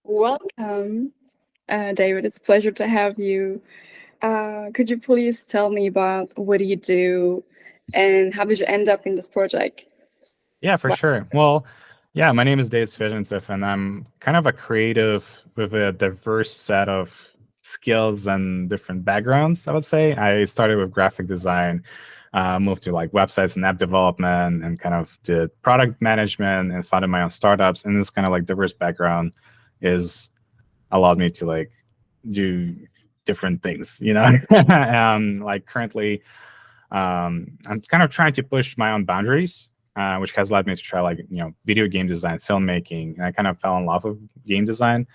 Welcome, David. It's a pleasure to have you. Could you please tell me about what do you do and how did you end up in this project? Yeah, for Wow. sure. Well, yeah, my name is David Svezhintsev, and I'm kind of a creative with a diverse set of skills and different backgrounds, I would say. I started with graphic design, moved to like websites and app development, and kind of did product management and founded my own startups. And this kind of like diverse background is allowed me to like do different things, like currently I'm kind of trying to push my own boundaries, which has led me to try like video game design, filmmaking, and I kind of fell in love with game design.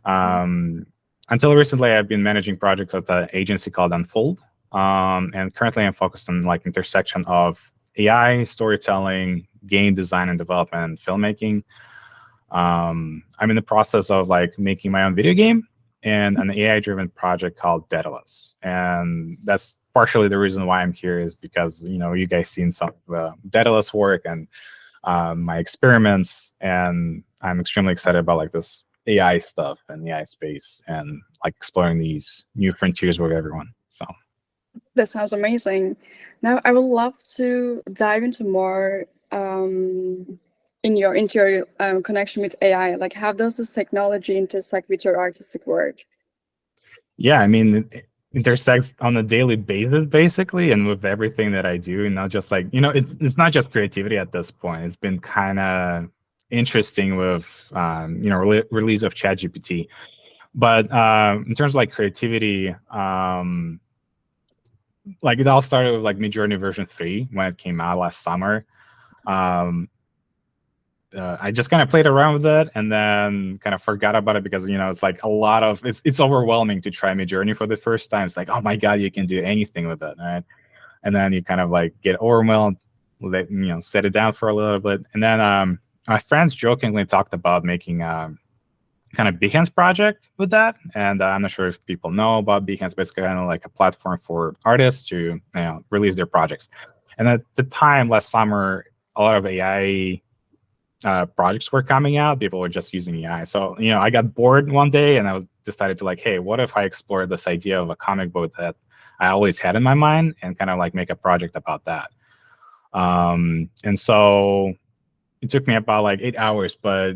Um, until recently, I've been managing projects at the agency called Unfold, and currently I'm focused on like intersection of AI, storytelling, game design and development, and filmmaking. I'm in the process of like making my own video game and an AI-driven project called Daedalus, and that's partially the reason why I'm here is because you guys seen some of the Daedalus work and my experiments, and I'm extremely excited about like this AI stuff and AI space and like exploring these new frontiers with everyone. So That sounds amazing. Now, I would love to dive into more into your connection with AI. Like, how does this technology intersect with your artistic work? yeah, I mean, it intersects on a daily basis basically, and with everything that I do, and not just like it's not just creativity at this point. It's been kind of interesting with release of ChatGPT, but in terms of like creativity, like it all started with like Midjourney version 3 when it came out last summer. um I just kind of played around with it and then kind of forgot about it because it's like a lot of it's overwhelming to try Midjourney for the first time. It's like, oh my god, you can do anything with it, right? And then you kind of like get overwhelmed, set it down for a little bit, and then my friends jokingly talked about making kind of Behance project with that. And I'm not sure if people know about Behance, basically kind of like a platform for artists to release their projects. And at the time last summer, a lot of AI projects were coming out. People were just using AI. So I got bored one day and I was decided to like, hey, what if I explore this idea of a comic book that I always had in my mind and kind of like make a project about that. And so it took me about like 8 hours, but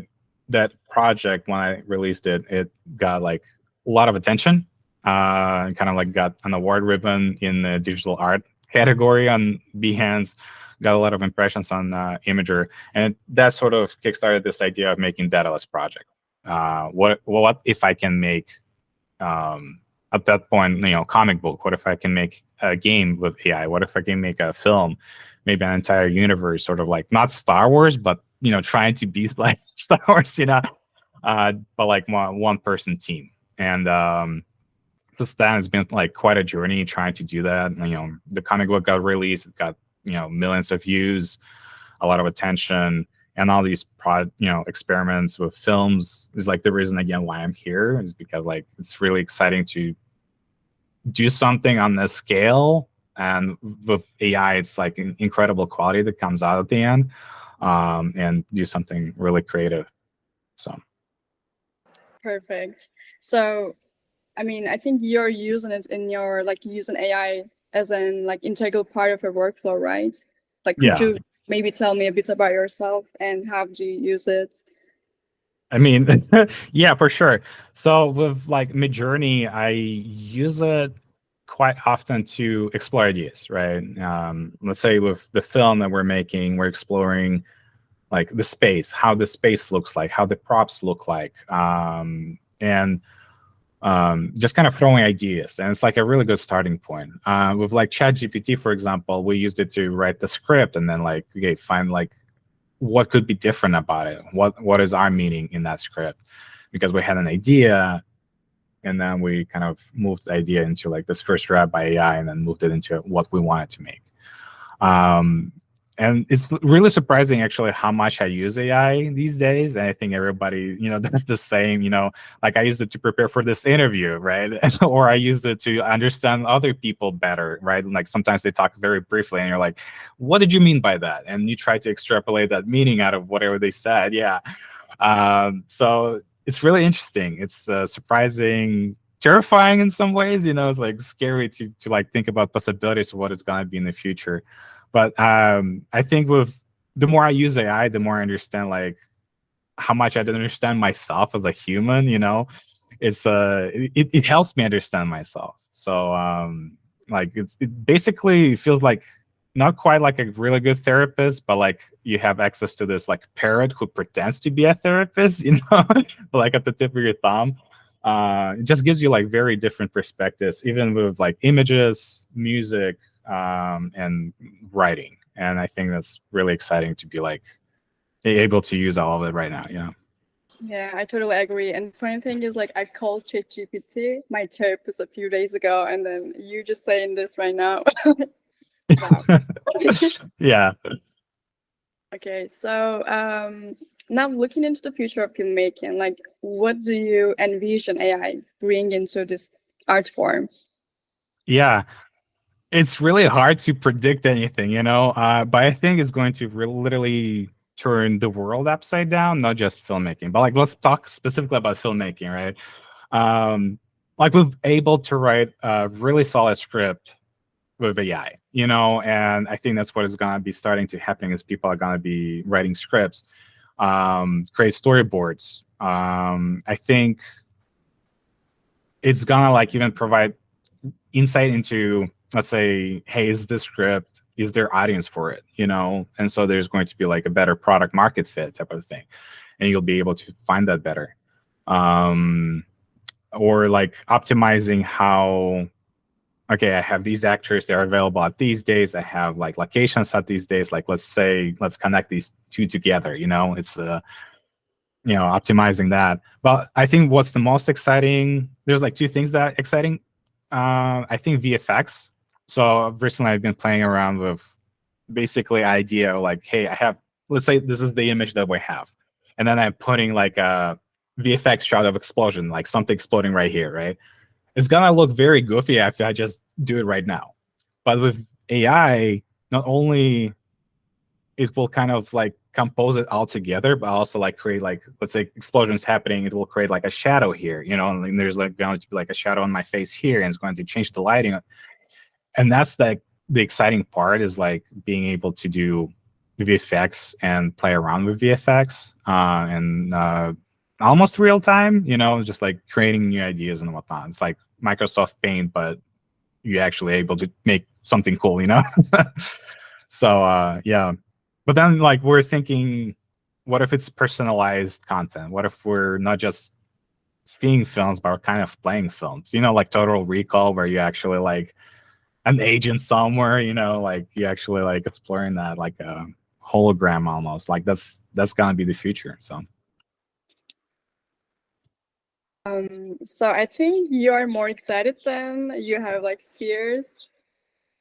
that project, when I released it, it got like a lot of attention. And kind of like got an award ribbon in the digital art category on Behance. Got a lot of impressions on Imager, and that sort of kickstarted this idea of making Daedalus project. What if I can make at that point, comic book? What if I can make a game with AI? What if I can make a film, maybe an entire universe, sort of like not Star Wars, but trying to be like Star Wars, but like one person team. And so Stan has been like quite a journey trying to do that. And, the comic book got released, it got millions of views, a lot of attention, and all these experiments with films is like the reason again why I'm here, is because like it's really exciting to do something on this scale, and with AI it's like an incredible quality that comes out at the end, and do something really creative. So Perfect. So, I mean, I think you're using it in your like using AI as an like integral part of your workflow, right? Like, could yeah, you maybe tell me a bit about yourself and how do you use it? I mean, yeah, for sure. So with like Midjourney, I use it quite often to explore ideas, right? Let's say with the film that we're making, we're exploring like the space, how the space looks like, how the props look like, and just kind of throwing ideas. And it's like a really good starting point. With like ChatGPT, for example, we used it to write the script and then like, okay, find like what could be different about it. What is our meaning in that script? Because we had an idea, and then we kind of moved the idea into like this first draft by AI, and then moved it into what we wanted to make. Um, and it's really surprising actually how much I use AI these days. And I think everybody, does the same. Like I used it to prepare for this interview, right? Or I used it to understand other people better, right? Like sometimes they talk very briefly, and you're like, "What did you mean by that?" And you try to extrapolate that meaning out of whatever they said. Yeah. So it's really interesting. It's surprising, terrifying in some ways. It's like scary to like think about possibilities of what it's going to be in the future. But I think with the more I use AI, the more I understand like how much I don't understand myself as a human. It helps me understand myself. So like it basically feels like not quite like a really good therapist, but like you have access to this like parrot who pretends to be a therapist, like at the tip of your thumb. It just gives you like very different perspectives, even with like images, music, and writing. And I think that's really exciting to be like able to use all of it right now. Yeah, I totally agree. And the funny thing is, like, I called ChatGPT, my therapist, a few days ago, and then you just saying this right now. Wow. Yeah. Okay, so now looking into the future of filmmaking, like, what do you envision AI bring into this art form? Yeah. It's really hard to predict anything, but I think it's going to literally turn the world upside down, not just filmmaking. But like, let's talk specifically about filmmaking, right? Like we've able to write a really solid script with AI, and I think that's what is going to be starting to happen is people are going to be writing scripts, create storyboards. I think it's gonna like even provide insight into, let's say, hey, is this script, is there audience for it, and so there's going to be like a better product market fit type of thing, and you'll be able to find that better. Or like optimizing how, okay, I have these actors, they're available at these days, I have like locations at these days, like let's connect these two together, it's optimizing that. But I think what's the most exciting, there's like two things that are exciting. I think VFX. So recently I've been playing around with basically idea like, hey, let's say this is the image that we have, and then I'm putting like a VFX shot of explosion, like something exploding right here, right? It's gonna look very goofy if I just do it right now. But with AI, not only it will kind of like compose it all together, but also like create like, let's say explosions happening, it will create like a shadow here, and there's like going to be like a shadow on my face here, and it's going to change the lighting. And that's like the exciting part, is like being able to do VFX and play around with VFX and almost real time, just like creating new ideas and whatnot. It's like Microsoft Paint, but you're actually able to make something cool, So yeah. But then like we're thinking, what if it's personalized content? What if we're not just seeing films, but we're kind of playing films? Like Total Recall, where you actually like an agent somewhere, like you actually like exploring that like a hologram almost. Like that's gonna be the future. So I think you are more excited than you have like fears.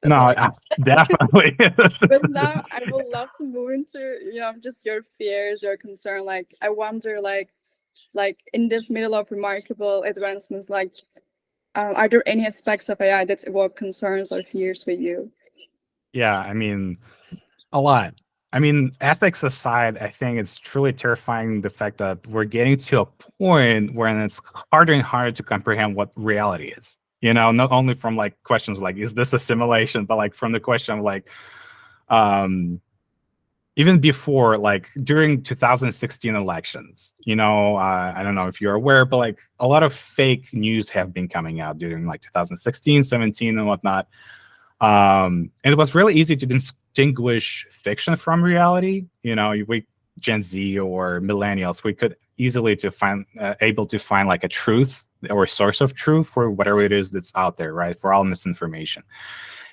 No, definitely. But now I would love to move into, just your fears, your concern. Like I wonder, like in this middle of remarkable advancements, like are there any aspects of AI that evoke concerns or fears for you? Yeah, I mean, a lot. I mean, ethics aside, I think it's truly terrifying the fact that we're getting to a point where it's harder and harder to comprehend what reality is. Not only from like questions like, is this a simulation, but like from the question of like, even before, like during 2016 elections, I don't know if you're aware, but like a lot of fake news have been coming out during like 2016, 17 and whatnot. And it was really easy to distinguish fiction from reality. We Gen Z or millennials, we could easily able to find like a truth or a source of truth for whatever it is that's out there, right? For all misinformation.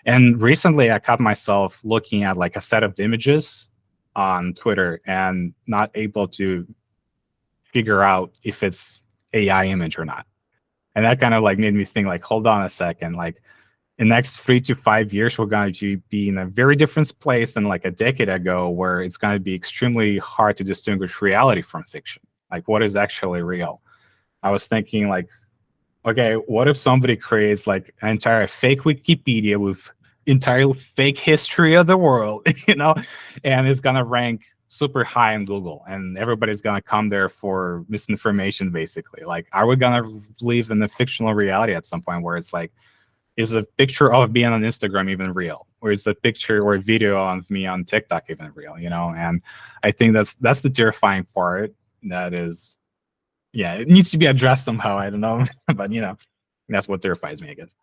And recently I caught myself looking at like a set of images on Twitter and not able to figure out if it's AI image or not. And that kind of like made me think like, hold on a second, like in the next 3 to 5 years, we're going to be in a very different place than like a decade ago, where it's going to be extremely hard to distinguish reality from fiction. Like what is actually real? I was thinking like, okay, what if somebody creates like an entire fake Wikipedia with entirely fake history of the world, and it's gonna rank super high in Google, and everybody's gonna come there for misinformation, basically. Like, are we gonna live in a fictional reality at some point where it's like, is a picture of me on Instagram even real, or is a picture or a video of me on TikTok even real? And I think that's the terrifying part. That is, yeah, it needs to be addressed somehow. I don't know, but that's what terrifies me, I guess.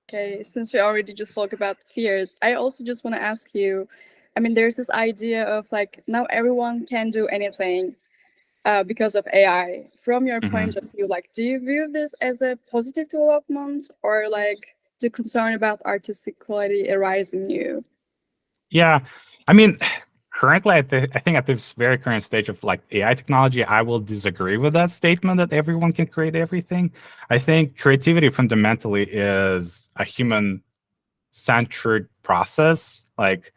Okay, since we already just talked about fears, I also just want to ask you, I mean, there's this idea of like now everyone can do anything because of AI. From your point of view, like, do you view this as a positive development, or like the concern about artistic quality arise in you? Yeah, I mean, currently, I think at this very current stage of like AI technology, I will disagree with that statement that everyone can create everything. I think creativity fundamentally is a human-centered process. Like,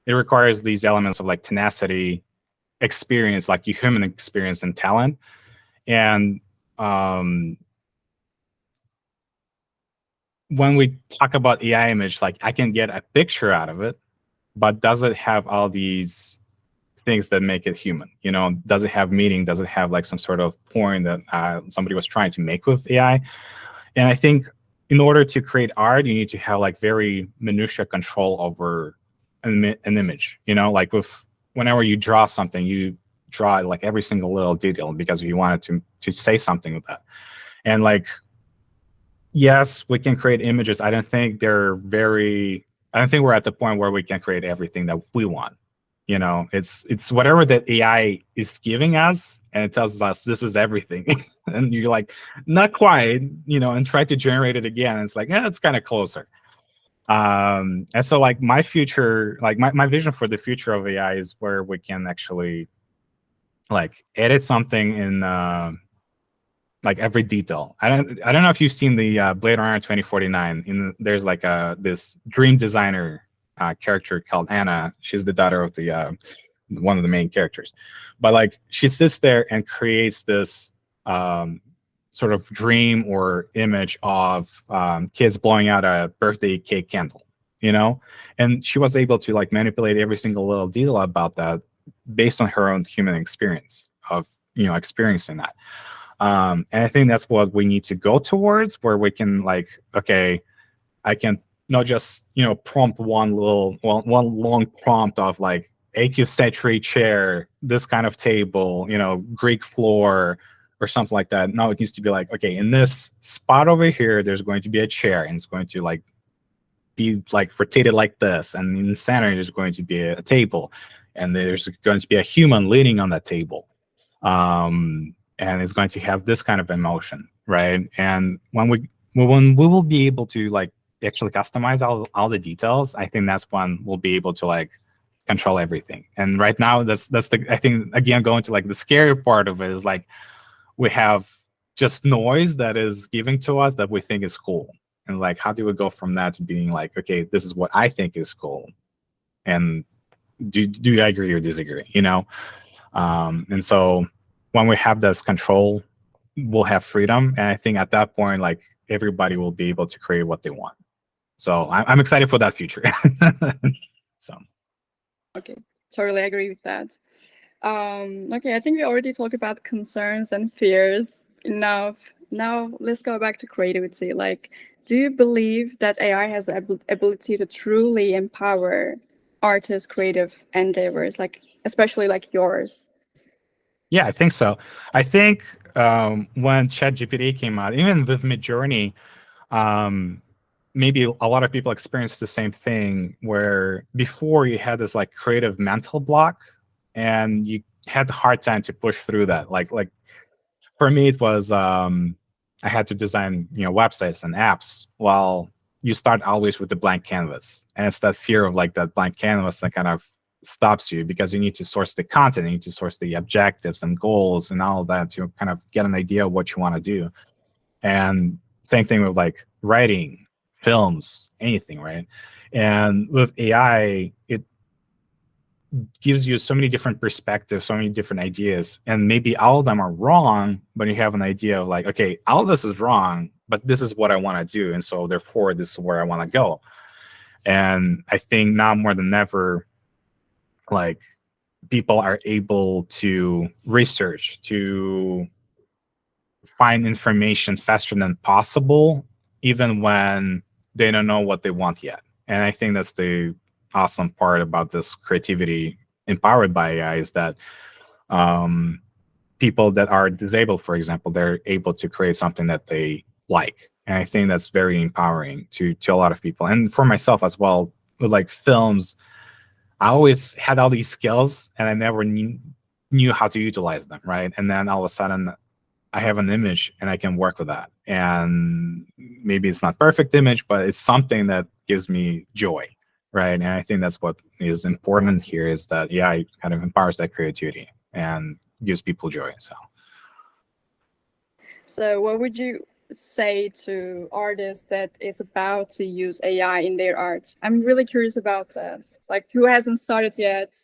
it requires these elements of like tenacity, experience, like your human experience and talent. And when we talk about AI image, like, I can get a picture out of it, but does it have all these things that make it human? Does it have meaning? Does it have like some sort of point that somebody was trying to make with AI? And I think in order to create art, you need to have like very minutia control over an image. Like whenever you draw something, you draw like every single little detail because you wanted to say something with that. And like, yes, we can create images. I don't think we're at the point where we can create everything that we want. It's whatever that AI is giving us, and it tells us this is everything. And you're like, not quite, and try to generate it again. And it's like, yeah, it's kind of closer. And so like my future, like my vision for the future of AI is where we can actually like edit something in like every detail. I don't know if you've seen the Blade Runner 2049. There's like this dream designer character called Anna. She's the daughter of the one of the main characters. But like, she sits there and creates this sort of dream or image of kids blowing out a birthday cake candle, and she was able to like manipulate every single little detail about that based on her own human experience of experiencing that. And I think that's what we need to go towards, where we can like, okay, I can not just prompt one long prompt of like 18th century chair, this kind of table, Greek floor or something like that. Now it needs to be like, okay, in this spot over here, there's going to be a chair, and it's going to like be like rotated like this, and in the center there's going to be a table, and there's going to be a human leaning on that table. And it's going to have this kind of emotion, right? And when we will be able to like actually customize all the details, I think that's when we'll be able to like control everything. And right now, that's the, I think, again, going to like the scary part of it is like, we have just noise that is given to us that we think is cool. And like, how do we go from that to being like, okay, this is what I think is cool, and do I agree or disagree? And so when we have this control, we'll have freedom. And I think at that point, like, everybody will be able to create what they want. So I'm excited for that future. So. Okay, totally agree with that. Okay, I think we already talked about concerns and fears enough. Now let's go back to creativity. Like, do you believe that AI has the ability to truly empower artists' creative endeavors, like especially like yours? Yeah, I think so. I think when ChatGPT came out, even with Midjourney, maybe a lot of people experienced the same thing, where before you had this like creative mental block, and you had a hard time to push through that. Like for me, it was I had to design websites and apps. Well, you start always with the blank canvas, and it's that fear of like that blank canvas that kind of stops you, because you need to source the content, you need to source the objectives and goals and all of that to kind of get an idea of what you want to do. And same thing with like writing, films, anything, right? And with AI, it gives you so many different perspectives, so many different ideas, and maybe all of them are wrong, but you have an idea of like, okay, all of this is wrong, but this is what I want to do, and so therefore this is where I want to go. And I think now more than ever, like, people are able to research, to find information faster than possible, even when they don't know what they want yet. And I think that's the awesome part about this creativity empowered by AI, is that people that are disabled, for example, they're able to create something that they like. And I think that's very empowering to a lot of people. And for myself as well, with like films, I always had all these skills and I never knew how to utilize them, right? And then all of a sudden I have an image and I can work with that. And maybe it's not perfect image, but it's something that gives me joy, right? And I think that's what is important here, is that AI kind of empowers that creativity and gives people joy. So what would you say to artists that is about to use AI in their art? I'm really curious about that. Like, who hasn't started yet?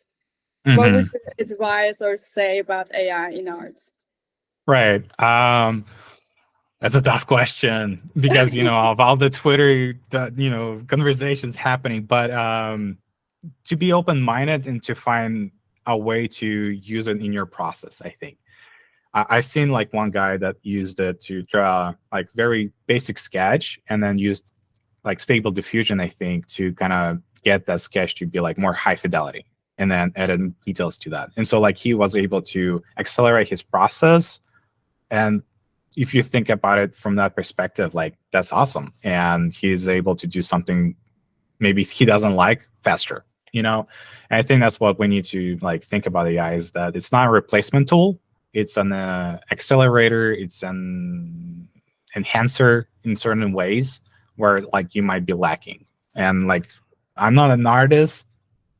What would you advise or say about AI in art? Right. That's a tough question because, of all the Twitter, conversations happening, but to be open-minded and to find a way to use it in your process, I think. I've seen like one guy that used it to draw like very basic sketch and then used like stable diffusion, I think, to kind of get that sketch to be like more high fidelity and then added details to that. And so like he was able to accelerate his process. And if you think about it from that perspective, like that's awesome. And he's able to do something maybe he doesn't like faster, And I think that's what we need to like think about AI, is that it's not a replacement tool. It's an accelerator. It's an enhancer in certain ways where like you might be lacking. And like, I'm not an artist,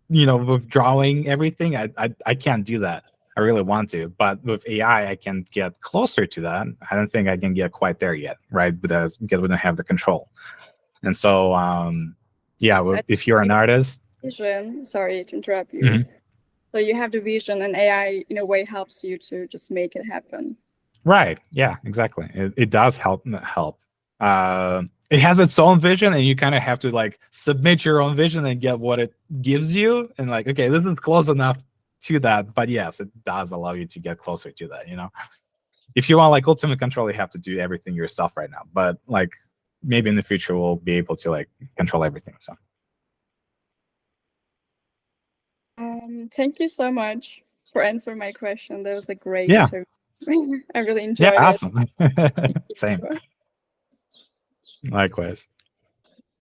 with drawing everything. I can't do that. I really want to, but with AI, I can get closer to that. I don't think I can get quite there yet, right? Because we don't have the control. And so, yeah, So if you're an artist, vision, sorry to interrupt you. Mhm. So you have the vision, and AI in a way helps you to just make it happen. Right? Yeah, exactly. It does help. It has its own vision, and you kind of have to like submit your own vision and get what it gives you, and like, okay, this is close enough to that. But yes, it does allow you to get closer to that. If you want like ultimate control, you have to do everything yourself right now. But like maybe in the future, we'll be able to like control everything. So. Thank you so much for answering my question. That was a great Yeah. interview. I really enjoyed Yeah, it. awesome. Same. Likewise.